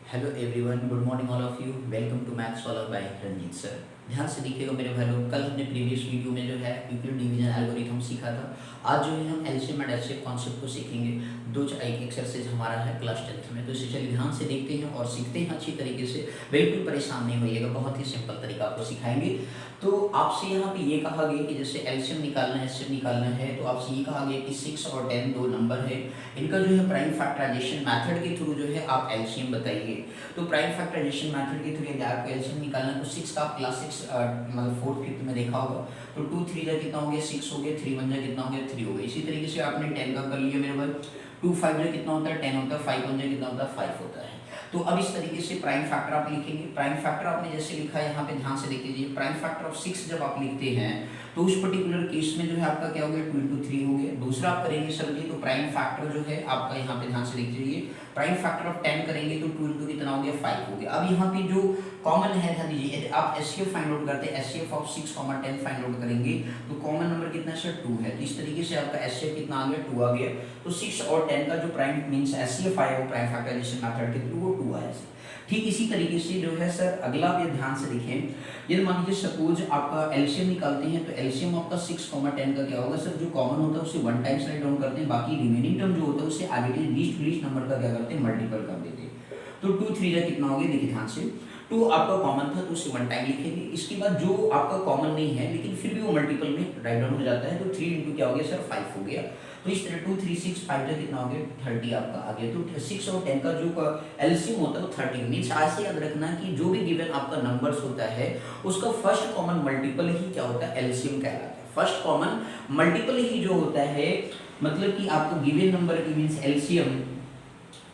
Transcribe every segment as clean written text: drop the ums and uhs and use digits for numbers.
Hello everyone, good morning all of you. Welcome to maths solver by Ranjit sir. ध्यान से देखिएगा मेरे भाई लोग, कल हमने प्रीवियस वीडियो में जो है यूक्लिड डिवीजन एल्गोरिथम सीखा था। आज जो है हम एलसीएम एंड एचसीएफ कॉन्सेप्ट को सीखेंगे। दो एक एक्सरसाइज हमारा है क्लास 10th में, तो इसे चलिए ध्यान से देखते हैं और सीखते हैं अच्छी तरीके से। बिल्कुल परेशान नहीं होइएगा, बहुत ही सिंपल तरीका आपको सिखाएंगे। तो आपसे यहाँ पे ये कहा गया कि जैसे एलसीएम निकालना है, एचसीएफ निकालना है, तो आपसे ये कहा गया कि 6 और 10 दो नंबर है। इनका जो है प्राइम फैक्टराइजेशन मेथड के थ्रू जो है आप एलसीएम बताइए। तो प्राइम फैक्टराइजेशन मेथड के थ्रू यदि आपको एलसीएम निकालना है तो 6 का आप क्लास 6 मतलब 4th 5th में देखा होगा। तो 2 3 जा कितना हो गया 6 हो गया, 3 1 जा कितना हो गया 3 हो गया। इसी तरीके से आपने 10 का कर लिया मेरे भाई। 2 5 जा कितना होता है 10 होता है, 5 1 जा कितना होता है 5 होता है। तो अब इस तरीके से प्राइम फैक्टर आप लिखेंगे। प्राइम फैक्टर आपने जैसे लिखा है यहाँ पे ध्यान से देख लीजिए। प्राइम फैक्टर ऑफ 6 जब आप लिखते हैं तो उस पर्टिकुलर केस में जो है आपका क्या हो गया 2 into 3 हो गया। दूसरा आप करेंगे सर जी, तो प्राइम फैक्टर जो है आपका यहाँ पे ध्यान से देख लीजिए। प्राइम फैक्टर ऑफ 10 करेंगे तो 2 into कितना हो गया 5 हो गया। अब यहाँ पे जो कॉमन है ध्यान दीजिए, यदि आप एचसीएफ फाइंड आउट करते हैं, एचसीएफ ऑफ 6, 10 फाइंड आउट करेंगे तो कॉमन नंबर कितना है सर 2 है। तो इस तरीके से आपका एचसीएफ कितना आ गया 2 आ गया। तो 6 और 10 का जो प्राइम मींस एचसीएफ आया वो प्राइम फैक्टराइजेशन मेथड के थ्रू वो 2 आया। ठीक इसी तरीके से जो है सर अगला भी ध्यान से देखें। यदि मान लीजिए सपोज आपका एलसीएम निकालते हैं तो एलसीएम आपका 6, 10 का क्या होगा सर, जो कॉमन होता है उसे 1 टाइम्स राइट डाउन करते हैं, बाकी रिमेनिंग टर्म जो होता है उसे आगे के लीस्ट नंबर का क्या करते हैं मल्टीपल कर देते हैं। तो 2 3 जा कितना हो गया देखिए ध्यान से। 2 आपका कॉमन था तो उसे 1 टाइम लिखेंगे। इसके बाद जो आपका कॉमन नहीं है लेकिन फिर भी वो मल्टीपल में राइट डाउन हो जाता है, तो 3 into क्या हो गया सर 5 हो गया। तो इस तरह 2 3 6 5 का कितना हो गया 30 आपका आ गया। तो 6 और 10 का जो एलसीएम होता है वो 30 मींस ऐसे याद रखना कि जो भी गिवन आपका नंबर्स होता है उसका फर्स्ट कॉमन मल्टीपल ही क्या होता है एलसीएम कहलाता है। फर्स्ट कॉमन मल्टीपल ही जो होता है मतलब कि आपको गिवन नंबर की मींस एलसीएम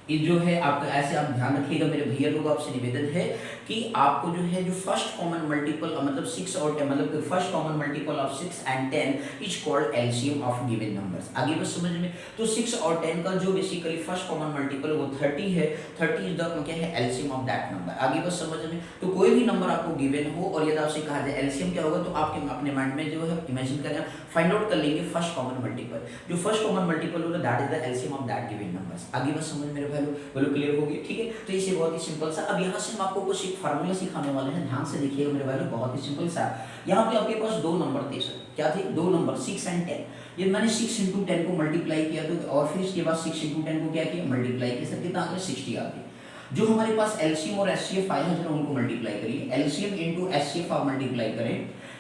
ये जो है आपका ऐसे आप ध्यान रखिएगा मेरे भैया लोग, आपसे निवेदन है कि आपको जो है जो फर्स्ट कॉमन मल्टीपल मतलब 6 और 10 मतलब first common multiple of 6 and 10 is called LCM of given numbers. आगे बस समझ में। तो 6 और 10 का जो बेसिकली फर्स्ट कॉमन मल्टीपल वो 30 है। 30 इज द क्या है एलसीएम ऑफ दैट नंबर। आगे बस समझ में। तो कोई भी नंबर आपको गिवन हो और यदि आपसे कहा जाए एलसीएम क्या होगा तो आपके अपने माइंड में जो है इमेजिन करें, फाइंड आउट कर लेंगे फर्स्ट कॉमन मल्टीपल। जो फर्स्ट कॉमन मल्टीपल होगा that is the LCM of that given numbers. आगे बस समझ मेरे भाई बोलो क्लियर हो गया। ठीक है, तो इसे बहुत ही सिंपल सा अब यहाँ से हम आपको कुछ एक फार्मूला सिखाने वाले हैं। ध्यान से देखिएगा मेरे भाई, बहुत ही सिंपल सा। यहाँ पे आपके पास दो नंबर थे सर, क्या थे दो नंबर 6 and 10। ये मैंने 6 into 10 को मल्टीप्लाई किया तो और फिर इसके बाद 6 into 10 को क्या किया मल्टीप्लाई किया सर, कितना आ गया 60 आ गया। जो हमारे पास एलसीएम और एचसीएफ आए हैं जरा उनको मल्टीप्लाई करिए। एलसीएम इनटू एचसीएफ आप मल्टीप्लाई करें।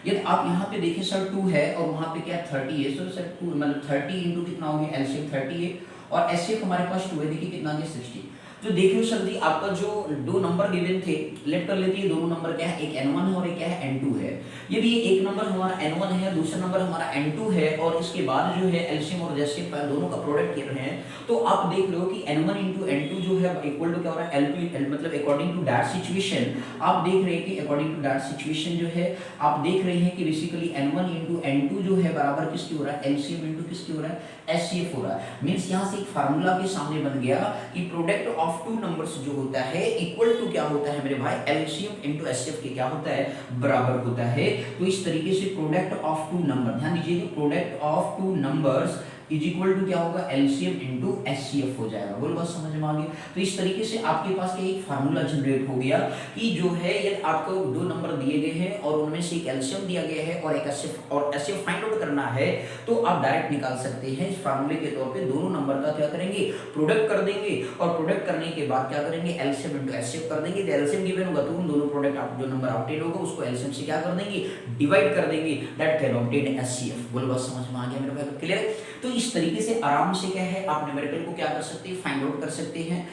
यदि आप यहाँ पे देखें सर 2 है और वहाँ पे क्या 30 है, सर 2 मतलब 30 इंटू कितना हो गया एलसीएम 30 है और एचसीएफ हमारे पास 2 है, देखिए कितना आ गया 60। तो देखिए सर जी आपका जो दो नंबर गिवन थे लेट कर लेते हैं, दोनों नंबर क्या है एक n1 है और एक क्या है n2 है। यदि ये एक नंबर हमारा n1 है दूसरा नंबर हमारा n2 है और इसके बाद जो है एलसीएम और एचसीएफ दोनों का प्रोडक्ट कर रहे हैं, तो आप देख लो कि n1 into n2 जो है इक्वल टू क्या हो रहा है l2 मतलब अकॉर्डिंग टू दैट सिचुएशन आप देख रहे हैं कि अकॉर्डिंग टू दैट सिचुएशन जो है आप देख रहे हैं कि बेसिकली n1 into n2 जो है बराबर किसकी हो रहा है एलसीएम into किसकी हो रहा है एचसीएफ हो रहा है। मींस यहां से एक फार्मूला के सामने बन गया कि प्रोडक्ट ऑफ टू नंबर्स जो होता है इक्वल टू क्या होता है मेरे भाई एलसीएम इनटू एचसीएफ के क्या होता है बराबर होता है। तो इस तरीके से प्रोडक्ट ऑफ टू नंबर ध्यान दीजिए कि product of two numbers is equal to क्या होगा एलसीएम इनटू एचसीएफ हो जाएगा। बोलो बात समझ में आ गई। तो इस तरीके से आपके पास क्या एक फार्मूला जनरेट हो गया कि जो है ये आपको दो नंबर दिए गए हैं और उनमें से एक एलसीएम दिया गया है और एक एचसीएफ फाइंड आउट करना है, तो आप डायरेक्ट निकाल सकते हैं इस फार्मूले के तौर पे दोनों नंबर का क्या करेंगे प्रोडक्ट कर देंगे और प्रोडक्ट करने के बाद क्या करेंगे एलसीएम इनटू एचसीएफ कर देंगे। एलसीएम गिवन होगा तो उन दोनों प्रोडक्ट आप जो नंबर ऑब्टेन होगा उसको एलसीएम से क्या कर देंगे डिवाइड कर देंगे, दैट कैन ऑब्टेन एचसीएफ। बोलो बात समझ में आ गया मेरे भाई क्लियर। तो इस तरीके से आराम से क्या है आप न्यूमेरिकल को क्या कर सकते हैं फाइंड आउट कर सकते हैं।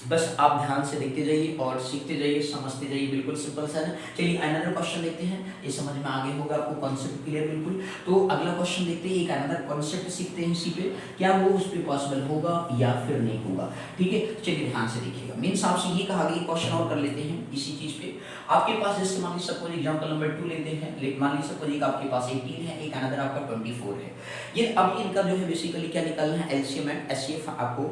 बस आप ध्यान से देखते जाइए और सीखते जाइए समझते जाइए, बिल्कुल सिंपल सा है। चलिए अनदर क्वेश्चन देखते हैं, ये समझ में आगे होगा आपको कॉन्सेप्ट क्लियर बिल्कुल। तो अगला क्वेश्चन देखते हैं, एक अनदर कॉन्सेप्ट सीखते हैं इसी पे, क्या वो उस पे पॉसिबल होगा या फिर नहीं होगा। ठीक है, चलिए ध्यान से देखिएगा। मींस आपसे ये कहा गया क्वेश्चन और कर लेते हैं इसी चीज पे। आपके पास जैसे मान लीजिए सपोज एग्जांपल नंबर 2 लेते हैं, मान लीजिए सपोज एक आपके पास 18 है एक अनदर आपका 24 है। ये अब इनका जो है बेसिकली क्या निकालना है एलसीएम एंड एचसीएफ आपको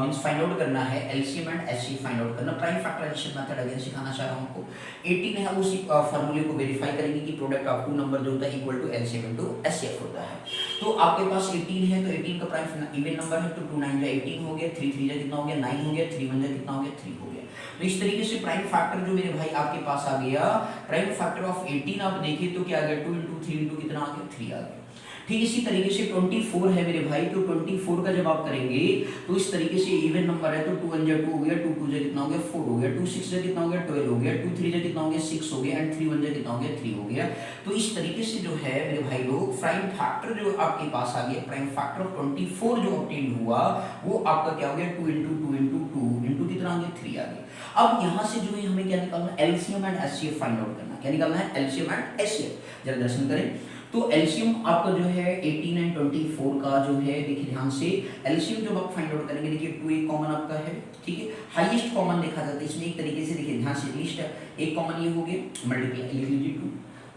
मींस फाइंड आउट करना है। LCM LCM and HCF find out करना। प्राइम फैक्टराइजेशन मेथड अगेन सिखाना चाह रहा हूं आपको। 18 है उसी फार्मूले को वेरीफाई करेंगे कि प्रोडक्ट ऑफ टू नंबर जो होता है equal to LCM into HCF होता है। तो आपके पास 18 है तो 18 का प्राइम इवन नंबर है तो 2 9 जा 18 हो गया, 3 3 जा कितना हो गया 9 हो गया, 3 1 जा कितना हो गया 3 हो गया। तो इस तरीके से प्राइम फैक्टर जो मेरे भाई आपके पास आ गया, प्राइम फैक्टर ऑफ 18 आप देखिए तो क्या आ गया 2 × 3 × कितना आ गया 3 आ गया। ठीक इसी तरीके से 24 है मेरे भाई, तो 24 का जब आप करेंगे तो इस तरीके से इवन नंबर है तो 2 1 जा 2 हो गया, 2 2 जा कितना हो गया 4 हो गया, 2 6 जा कितना हो गया 12 हो गया, 2 3 जा कितना हो गया 6 हो गया एंड 3 1 जा कितना हो गया 3 हो गया। तो इस तरीके से जो है मेरे भाई लोग प्राइम फैक्टर जो आपके पास आ गया, प्राइम फैक्टर ऑफ 24 जो ऑब्टेन हुआ वो आपका क्या हो गया 2 × 2 × 2 × कितना आ गया 3 आ गया। अब यहाँ से जो है हमें क्या निकालना है, LCM and HCF find out करना। क्या निकालना है, एलसीएम एंड एचसीएफ। जरा दर्शन करें तो एलसीएम आपका जो है 18 एंड 24 का जो है देखिए ध्यान से, एलसीएम जब आप फाइंड आउट करेंगे देखिए 2 एक कॉमन आपका है, ठीक है, हाईएस्ट कॉमन देखा जाता है इसमें एक तरीके से, देखिए ध्यान से लिस्ट है, एक कॉमन ये हो गया मल्टीप्लाई लिख लीजिए 2।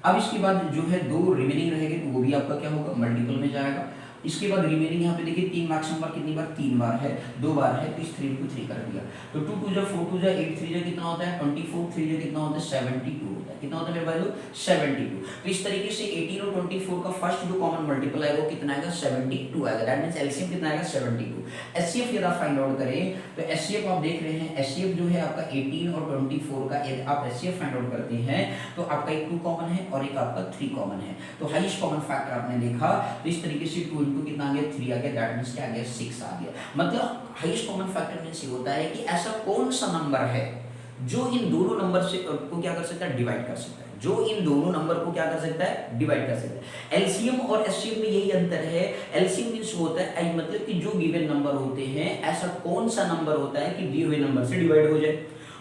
अब इसके बाद जो है 2 रिमेनिंग रहेंगे तो वो भी आपका क्या होगा मल्टीपल में जाएगा। इसके बाद रिमेनिंग यहाँ पे देखिए 3 मैक्सिमम बार कितनी बार 3 बार है, 2 बार है तो इस 3 × 3 कर दिया तो 2 2 जा 4 2 जा 8 3 जा कितना होता है 24, 3 जा कितना होता है 72 होता है। कितना होता है मेरे भाई लोग 72। तो इस तरीके से 18 और 24 का फर्स्ट जो कॉमन मल्टीपल आएगा वो कितना आएगा 72 आएगा। दैट मींस एलसीएम कितना आएगा 72। एचसीएफ यदि आप फाइंड आउट करें तो एचसीएफ आप देख रहे हैं, एचसीएफ जो है आपका 18 और 24 का यदि आप एचसीएफ फाइंड आउट करते हैं तो आपका एक 2 कॉमन है और एक आपका 3 कॉमन है। तो हाईएस्ट कॉमन फैक्टर आपने देखा तो इस तरीके से 2 × कितना आ गया 3 आ गया, दैट मींस क्या आ गया 6 आ गया। मतलब हाईएस्ट कॉमन फैक्टर मींस ये होता है कि ऐसा कौन सा नंबर है जो इन दोनों नंबर से को क्या कर सकता है डिवाइड कर सकता है, जो इन दोनों नंबर को क्या कर सकता है डिवाइड कर सकता है। एलसीएम और एचसीएफ में यही अंतर है। एलसीएम मींस होता है मतलब कि जो गिवन नंबर होते हैं ऐसा कौन सा नंबर होता है कि दिए हुए नंबर से डिवाइड हो जाए,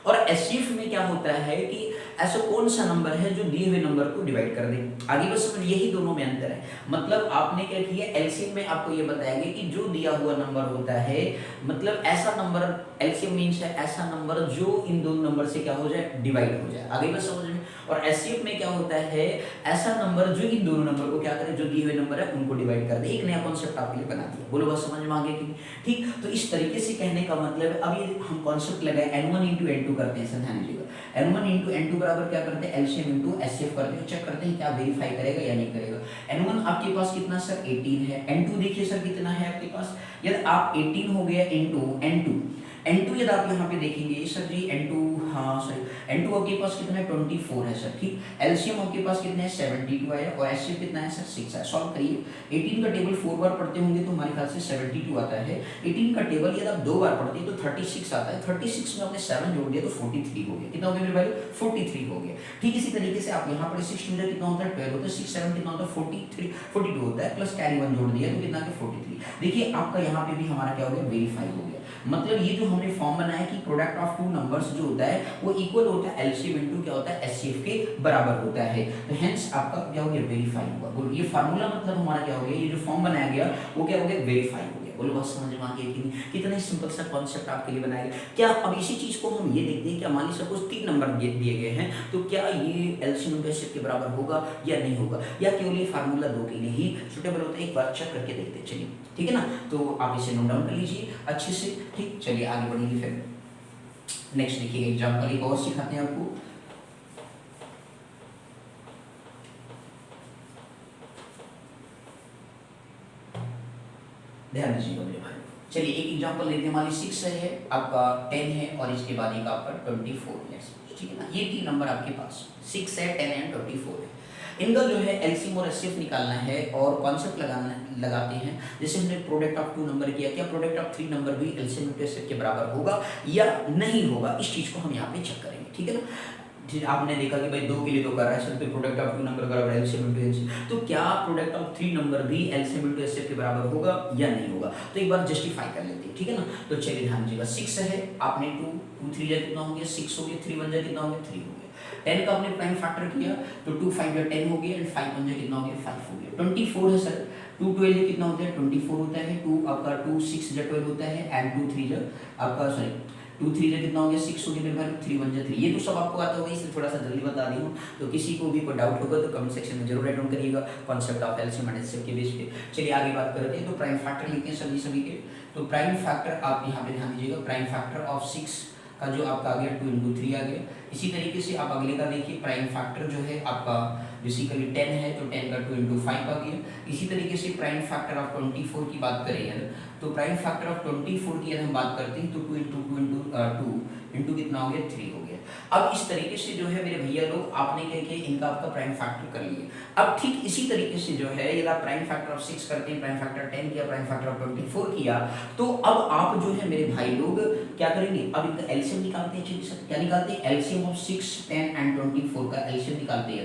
और एचसीएफ में क्या होता है कि ऐसा कौन सा नंबर है जो दिए हुए नंबर को डिवाइड कर दे। आगे बस समझ, यही दोनों में अंतर है। मतलब आपने क्या किया, एलसीएम में आपको ये बताएंगे कि जो दिया हुआ नंबर होता है, मतलब ऐसा नंबर, एलसीएम मींस है ऐसा नंबर जो इन दोनों नंबर से क्या हो जाए डिवाइड हो जाए। आगे बस समझ में। और एचसीएफ में क्या होता है, ऐसा नंबर जो इन दोनों नंबर को क्या करे, जो दिए हुए नंबर है उनको डिवाइड कर दे। एक नया कॉन्सेप्ट आपके लिए बना दिया। बोलो बस समझ में आ गया कि ठीक। तो इस तरीके से कहने का मतलब, अब ये हम कॉन्सेप्ट लगाए n1 × n2 करते हैं, ध्यान दीजिएगा। n1 × n2 बराबर क्या करते हैं, एलसीएम × एचसीएफ करते हैं, चेक करते हैं क्या वेरीफाई करेगा या नहीं करेगा। n1 आपके पास कितना सर 18 है, n2 देखिए सर कितना है आपके पास, यदि आप 18 हो गया इनटू n2 यदि आप यहाँ पे देखेंगे सर जी n2, हाँ सॉरी n2 आपके पास कितना है 24 है सर, ठीक। एलसीएम आपके पास कितना है 72 आया और एचसीएफ कितना है सर 6 है। सॉल्व करिए। 18 का टेबल 4 बार पढ़ते होंगे तो हमारे ख्याल से 72 आता है। 18 का टेबल यदि आप 2 बार पढ़ते हैं तो 36 आता है। 36 में आपने 7 जोड़ दिया तो 43 हो गया। कितना हो गया मेरे भाई 43 हो गया। ठीक इसी तरीके से आप यहाँ पर 6 में कितना होता है 12 होता है, 6 7 कितना होता है 42 होता है, प्लस कैरी 1 जोड़ दिया तो कितना है 43। देखिए आपका यहाँ पे भी हमारा क्या हो गया वेरीफाई हो गया। मतलब ये जो हमने फॉर्म बनाया कि प्रोडक्ट ऑफ टू नंबर्स जो होता है वो इक्वल होता है एलसीएम इनटू क्या होता है एचसीएफ के बराबर होता है। तो हेंस आपका क्या हो गया वेरीफाई हुआ। बोलो ये फार्मूला मतलब हमारा क्या हो गया, ये जो फॉर्म बनाया गया वो क्या हो गया वेरीफाई हो गया। बोलो बस समझ में आ गया कि नहीं, कितना सिंपल सा कॉन्सेप्ट आपके लिए बनाया गया। क्या अब इसी चीज को हम ये देखते हैं, क्या मान लीजिए सपोज 3 नंबर दिए गए हैं तो क्या ये एलसीएम इनटू एचसीएफ के बराबर होगा या नहीं होगा, या केवल ये फार्मूला 2 के लिए ही सुटेबल होता है, एक बार चेक करके देखते हैं। चलिए ठीक है ना, तो आप इसे नोट डाउन कर लीजिए अच्छे से। ठीक, चलिए आगे बढ़ेंगे। फिर नेक्स्ट देखिए एग्जाम्पल एक और सिखाते हैं आपको। ध्यान दीजिएगा मेरे भाई। चलिए एक एग्जांपल लेते हैं। हमारी 6 है, आपका 10 है और इसके बाद एक आपका 24 है, ठीक है ना। ये 3 नंबर आपके पास 6 है, 10 है, 24 है। इनका जो है एलसीएम और एचसीएफ निकालना है और कॉन्सेप्ट लगाते हैं। जैसे हमने प्रोडक्ट ऑफ 2 नंबर किया, क्या प्रोडक्ट ऑफ 3 नंबर भी एलसीएम और एचसीएफ के बराबर होगा या नहीं होगा, इस चीज को हम यहाँ पे चेक करेंगे। ठीक है ना। आपने देखा कि भाई 2 के लिए तो कर रहा है सर, तो प्रोडक्ट ऑफ 2 नंबर बराबर एलसीएम इनटू एचसीएफ, तो क्या प्रोडक्ट ऑफ 3 नंबर भी एलसीएम इनटू एचसीएफ के बराबर होगा या नहीं होगा, तो एक बार जस्टिफाई कर लेते हैं। ठीक है ना। तो चलिए ध्यान दीजिएगा। 6 है, आपने 2 3 जा कितना हो गया 6 हो गया, 3 1 जा कितना हो गया 3 हो गया। 10 का आपने प्राइम फैक्टर किया तो 2 5 जा 10 हो गया एंड 5 1 जा कितना हो गया 5 हो गया। 24 है सर, 2 12 जा कितना होता है 24 होता है, 2 आपका 2 6 जा 12 होता है एंड 2 3 जा आपका सॉरी 2 3 जा कितना हो गया 6 हो गया मेरे भाई, 3 1 जा 3। ये तो सब आपको आता होगा, इसलिए थोड़ा सा जल्दी बता दी हूँ। तो किसी को भी कोई डाउट होगा तो कमेंट सेक्शन में जरूर राइट डाउन करिएगा concept of LCM and HCF के बेस पे। चलिए आगे बात करते हैं। तो प्राइम फैक्टर लिखते हैं सभी के। तो प्राइम फैक्टर आप यहाँ पे ध्यान दीजिएगा, प्राइम फैक्टर ऑफ 6 का जो आपका आ गया 2 इंटू 3 आ गया। इसी तरीके से आप अगले का देखिए, प्राइम फैक्टर जो है आपका बेसिकली 10 है तो 10 का 2 इंटू 5 आ गया। इसी तरीके से प्राइम फैक्टर ऑफ 24 की बात करें यार, तो प्राइम फैक्टर ऑफ 24 की यदि हम बात करते हैं तो 2 इंटू कितना हो गया 3 हो गया। अब इस तरीके से जो है मेरे भैया लोग आपने क्या किया, इनका आपका प्राइम फैक्टर कर लिया। अब ठीक इसी तरीके से जो है यदि आप प्राइम फैक्टर ऑफ 6 करते हैं, प्राइम फैक्टर 10 किया, प्राइम फैक्टर ऑफ 24 किया, तो अब आप जो है मेरे भाई लोग क्या करेंगे, अब इनका एलसीएम निकालते हैं। क्या निकालते हैं, एलसीएम ऑफ 6, 10 एंड 24 का एलसीएम निकालते हैं।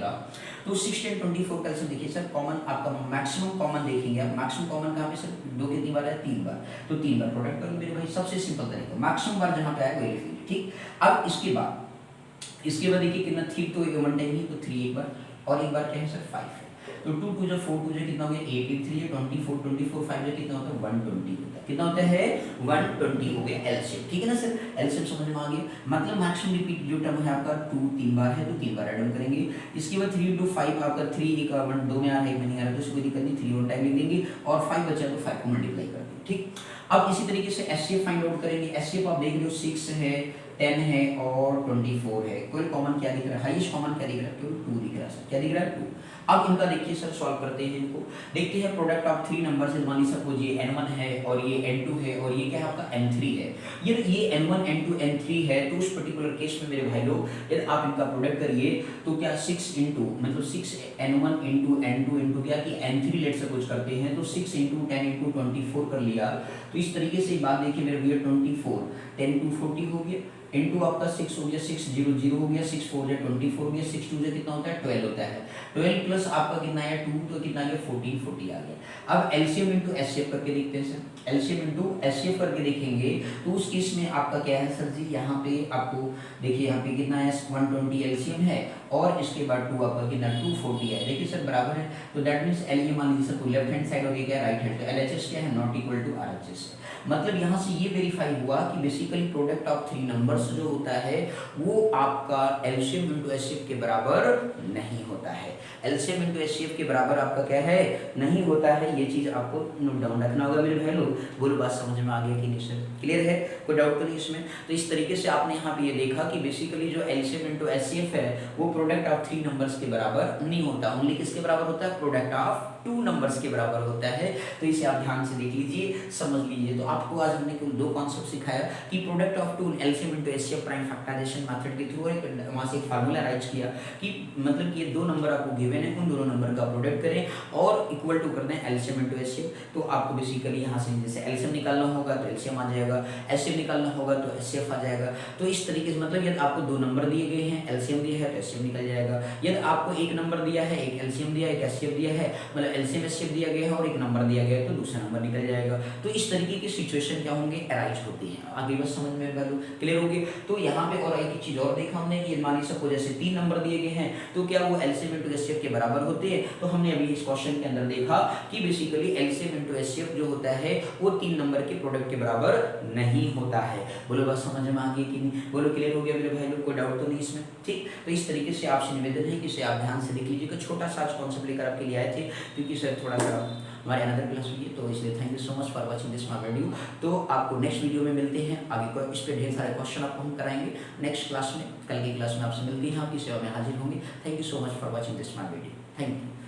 तो 6, 10, 24 का एलसीएम देखिए सर, कॉमन आपका मैक्सिमम कॉमन देखेंगे आप, मैक्सिमम कॉमन कहाँ पे सर, 2 कितनी बार है, 3 बार, तो 3 बार प्रोडक्ट करेंगे मेरे भाई, सबसे सिंपल तरीका, मैक्सिमम बार जहाँ पे आएगा वही। ठीक, अब इसके बाद देखिए कितना 3 तो 1 टाइम ही, तो 3 एक बार, और एक बार क्या है सर 5 है, तो 2 2 जो 4 2 जो कितना हो गया 8 8 3 है 24 24 5 जो कितना होता है 120 होता है, कितना होता है 120 हो गया एलसीएम। ठीक है ना सर, एलसीएम समझ में आ गया, मतलब मैक्सिमम रिपीट जो टर्म है आपका 2 3 बार है तो 3 बार ऐड ऑन करेंगे। इसके बाद 3 into 5 आपका 3 एक 1 2 में आ रहा है, 1 में नहीं आ रहा, तो इसको कोई दिक्कत नहीं, 3 वन टाइम लिख देंगे और 5 बचा तो 5 को मल्टीप्लाई कर देंगे। ठीक, अब इसी तरीके से एचसीएफ फाइंड आउट करेंगे। एचसीएफ आप देख रहे हो 6 है, 10 है और 24 है, कोई कॉमन क्या दिख रहा है, हाईएस्ट कॉमन क्या दिख रहा है, केवल 2 दिख रहा है सर, क्या दिख रहा है 2। अब इनका देखिए सर सॉल्व करते हैं, इनको देखते हैं प्रोडक्ट ऑफ 3 नंबर से, मान लीजिए सपोज ये n1 है और ये n2 है और ये क्या है आपका n3 है। ये n1 n2 n3 है, तो उस पर्टिकुलर केस में मेरे भाई लोग यदि आप इनका प्रोडक्ट करिए तो क्या 6 इंटू मतलब 6 n1 इंटू n2 इंटू क्या कि n3 लेट सपोज करते हैं, तो 6 इंटू 10 इंटू 24 कर लिया। तो इस तरीके से बात देखिए मेरे भैया 24 10 2 40 हो गया, इंटू आपका 6 हो गया, 6 0 0 हो गया, 6 4 24 हो गया, 6 2 कितना होता है 12 होता है, 12 प्लस आपका कितना आया 2 तो कितना आ गया 14 40 आ गया। अब एलसीएम इंटू एचसीएफ करके देखते हैं सर, एलसीएम इंटू एचसीएफ करके देखेंगे तो उस केस में आपका क्या है सर जी, यहाँ पे आपको देखिए यहाँ पे कितना है 120 एलसीएम है और इसके बाद 2 आपका कितना 240 है, देखिए सर बराबर है, तो दैट मींस एल मान लीजिए सर लेफ्ट हैंड साइड हो गया क्या राइट हैंड, तो एलएचएस क्या है नॉट इक्वल टू आरएचएस। मतलब यहाँ से ये वेरीफाई हुआ कि बेसिकली प्रोडक्ट ऑफ 3 नंबर्स जो होता है वो आपका एलसीएम इंटू एचसीएफ के बराबर नहीं होता है, एलसीएम इंटू एचसीएफ के बराबर आपका क्या है नहीं होता है। ये चीज आपको नोट डाउन रखना होगा मेरे भाई लोग, बोलो बात समझ में आ गया कि नहीं सर, क्लियर है, कोई डाउट तो नहीं इसमें। तो इस तरीके से आपने यहाँ पे ये देखा कि बेसिकली जो एलसीएम इंटू एचसीएफ है वो प्रोडक्ट ऑफ 3 नंबर्स के बराबर नहीं होता, ओनली किसके बराबर होता है, प्रोडक्ट ऑफ 2 नंबर्स के बराबर होता है। तो इसे आप ध्यान से देख लीजिए, समझ लीजिए। तो आपको आज हमने कुल 2 कॉन्सेप्ट सिखाया कि product of 2 LCM into HCF prime factorization method के थ्रू एक वहां से एक फार्मूला राइट किया कि मतलब कि ये 2 नंबर आपको गिवन है, उन दोनों नंबर का प्रोडक्ट करें और इक्वल टू कर दें एलसीएम इनटू एचसीएफ। तो आपको बेसिकली यहां से जैसे एलसीएम निकालना होगा तो एलसीएम आ जाएगा, एचसीएफ निकालना होगा तो एचसीएफ आ जाएगा। तो इस तरीके से मतलब यदि आपको 2 नंबर दिए गए हैं, एलसीएम दिया है तो एचसीएफ निकल जाएगा। यदि आपको एक नंबर दिया है, एक एलसीएम दिया है, एक एचसीएफ दिया है, मतलब एलसीएम एचसीएफ दिया गया है और एक नंबर दिया गया है तो दूसरा नंबर निकल जाएगा। तो इस तरीके की सिचुएशन क्या होंगे अराइज होती हैं। आगे बस समझ में क्लियर होगी। तो यहाँ पे और एक चीज और देखा हमने कि मान लीजिए सपोज जैसे 3 नंबर दिए गए हैं तो क्या वो एलसीएम इनटू एचसीएफ के बराबर होते हैं। तो हमने अभी इस क्वेश्चन के अंदर देखा कि बेसिकली एलसीएम इनटू एचसीएफ जो होता है वो 3 नंबर के प्रोडक्ट के बराबर नहीं होता है। बोलो बस समझ में आ गई कि नहीं, बोलो क्लियर हो गया मेरे भाई लोग, कोई डाउट तो नहीं इसमें। ठीक, तो इस तरीके से आपसे निवेदन है कि इसे आप ध्यान से देख लीजिएगा। छोटा सा कॉन्सेप्ट लेकर आपके लिए आए थे क्योंकि सर थोड़ा सा हमारे अनदर क्लास में, तो इसलिए thank you so much for watching this my video. तो आपको नेक्स्ट वीडियो में मिलते हैं, आगे को इस पे ढेर सारे क्वेश्चन आपको हम कराएंगे नेक्स्ट क्लास में। कल की क्लास में आपसे मिलती हैं, आपकी सेवा में हाजिर होंगे। Thank you so much for watching this my video, thank you.